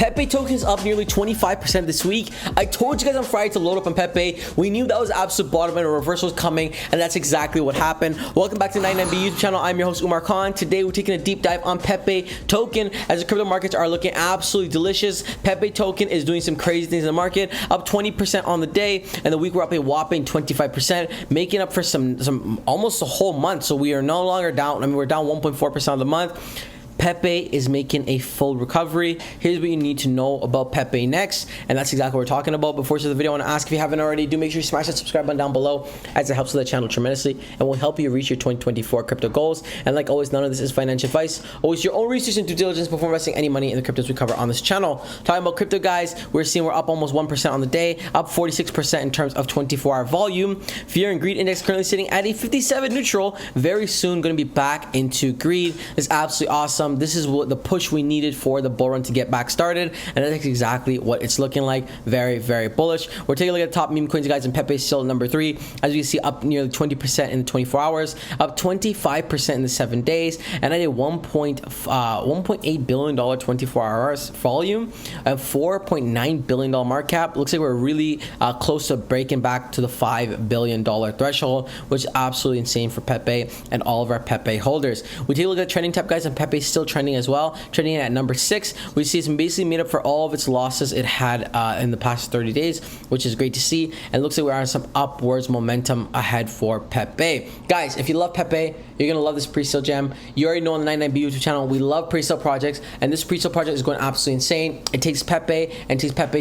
Pepe tokens up nearly 25% this week. I told you guys on Friday to load up on Pepe. We knew that was absolute bottom and a reversal was coming, and that's exactly what happened. Welcome back to 99B YouTube channel. I'm your host Umar Khan. Today we're taking a deep dive on Pepe token as the crypto markets are looking absolutely delicious. Pepe token is doing some crazy things in the market, up 20% on the day, and the week we're up a whopping 25%, making up for some almost a whole month. So we are no longer down. I mean, we're down 1.4% of the month. Pepe is making a full recovery. Here's what you need to know about Pepe next, and that's exactly what we're talking about. Before we start the video, I want to ask if you haven't already, do make sure you smash that subscribe button down below, as it helps with the channel tremendously and will help you reach your 2024 crypto goals. And like always, none of this is financial advice. Always your own research and due diligence before investing any money in the cryptos we cover on this channel. Talking about crypto, guys, we're seeing we're up almost 1% on the day, up 46% in terms of 24-hour volume. Fear and greed index currently sitting at a 57 neutral. Very soon going to be back into greed. It's absolutely awesome. This is what the push we needed for the bull run to get back started, and that's exactly what it's looking like. Very, very bullish. We're taking a look at the top meme coins, guys, and Pepe is still number 3. As you can see, up nearly 20% in the 24 hours, up 25% in the 7 days, and at a $1.8 billion 24 hours volume, a $4.9 billion market cap. Looks like we're really close to breaking back to the $5 billion threshold, which is absolutely insane for Pepe and all of our Pepe holders. We take a look at the trending tab, guys, and Pepe is still trending as well, trending at number 6. We see it's basically made up for all of its losses it had in the past 30 days, which is great to see, and looks like we're on some upwards momentum ahead for Pepe. Guys, if you love Pepe, you're gonna love this pre-sale gem. You already know on the 99B YouTube channel we love pre-sale projects, and this pre-sale project is going absolutely insane. It takes Pepe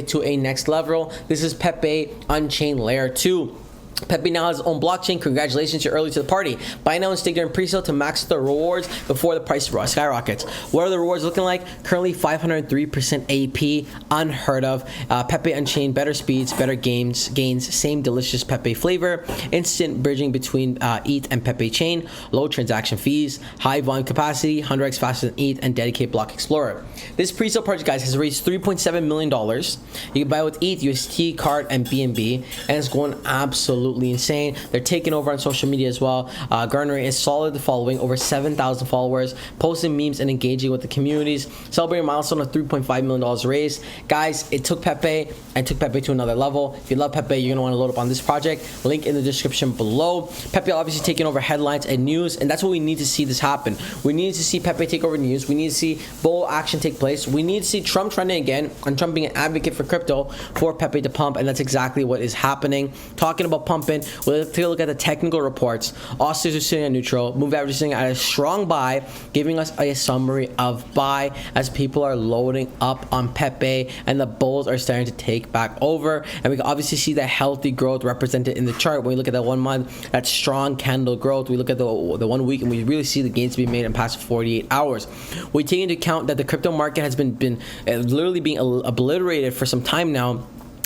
to a next level. This is Pepe Unchained Layer 2. Pepe now has his own blockchain. Congratulations, you're early to the party. Buy now and stake during pre-sale to max the rewards before the price skyrockets. What are the rewards looking like? Currently 503% AP, unheard of. Pepe Unchained, better speeds, better gains, same delicious Pepe flavor, instant bridging between ETH and Pepe chain, low transaction fees, high volume capacity, 100x faster than ETH, and dedicated block explorer. This pre-sale project, guys, has raised $3.7 million. You can buy with ETH, UST, card, and BNB, and it's going absolutely insane. They're taking over on social media as well, garnering a solid following, over 7,000 followers, posting memes and engaging with the communities, celebrating a milestone of $3.5 million raised. Guys, it took Pepe to another level. If you love Pepe, you're gonna want to load up on this project. Link in the description below. Pepe obviously taking over headlines and news, and that's what we need to see this happen. We need to see Pepe take over news. We need to see bull action take place. We need to see Trump trending again, and Trump being an advocate for crypto for Pepe to pump, and that's exactly what is happening. Talking about pumping, we'll take a look at the technical reports. All stocks are sitting at neutral. Move average is sitting at a strong buy, giving us a summary of buy as people are loading up on Pepe and the bulls are starting to take back over. And we can obviously see that healthy growth represented in the chart. When we look at that 1 month, that strong candle growth, we look at the 1 week, and we really see the gains being made in past 48 hours. We take into account that the crypto market has been literally being obliterated for some time now.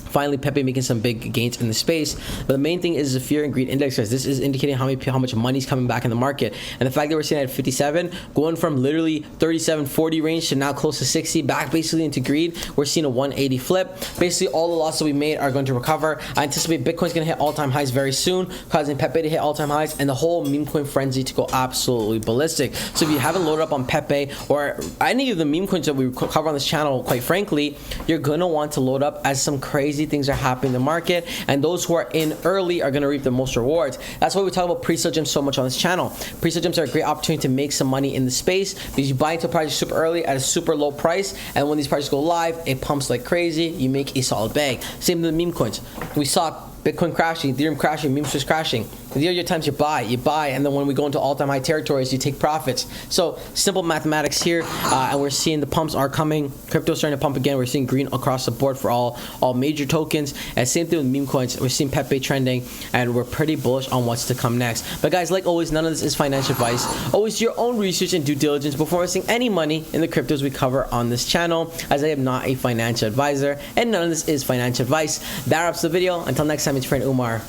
Finally, Pepe making some big gains in the space, but the main thing is the fear and greed index. This is indicating how much money is coming back in the market, and the fact that we're sitting at 57, going from literally 37, 40 range to now close to 60, back basically into greed. We're seeing a 180 flip. Basically, all the losses we made are going to recover. I anticipate Bitcoin's going to hit all-time highs very soon, causing Pepe to hit all-time highs, and the whole meme coin frenzy to go absolutely ballistic. So if you haven't loaded up on Pepe or any of the meme coins that we cover on this channel, quite frankly, you're gonna want to load up, as some crazy things are happening in the market, and those who are in early are going to reap the most rewards. That's why we talk about pre-sale gems so much on this channel. Pre-sale gems are a great opportunity to make some money in the space because you buy into a project super early at a super low price, and when these projects go live, it pumps like crazy. You make a solid bag. Same with the meme coins. We saw Bitcoin crashing, Ethereum crashing, memes just crashing. These are your times you buy, and then when we go into all-time high territories, you take profits. So simple mathematics here, and we're seeing the pumps are coming. Crypto starting to pump again. We're seeing green across the board for all major tokens, and same thing with meme coins. We're seeing Pepe trending, and we're pretty bullish on what's to come next. But guys, like always, none of this is financial advice. Always do your own research and due diligence before investing any money in the cryptos we cover on this channel, as I am not a financial advisor, and none of this is financial advice. That wraps the video. Until next time, it's your friend Umar.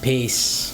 Peace.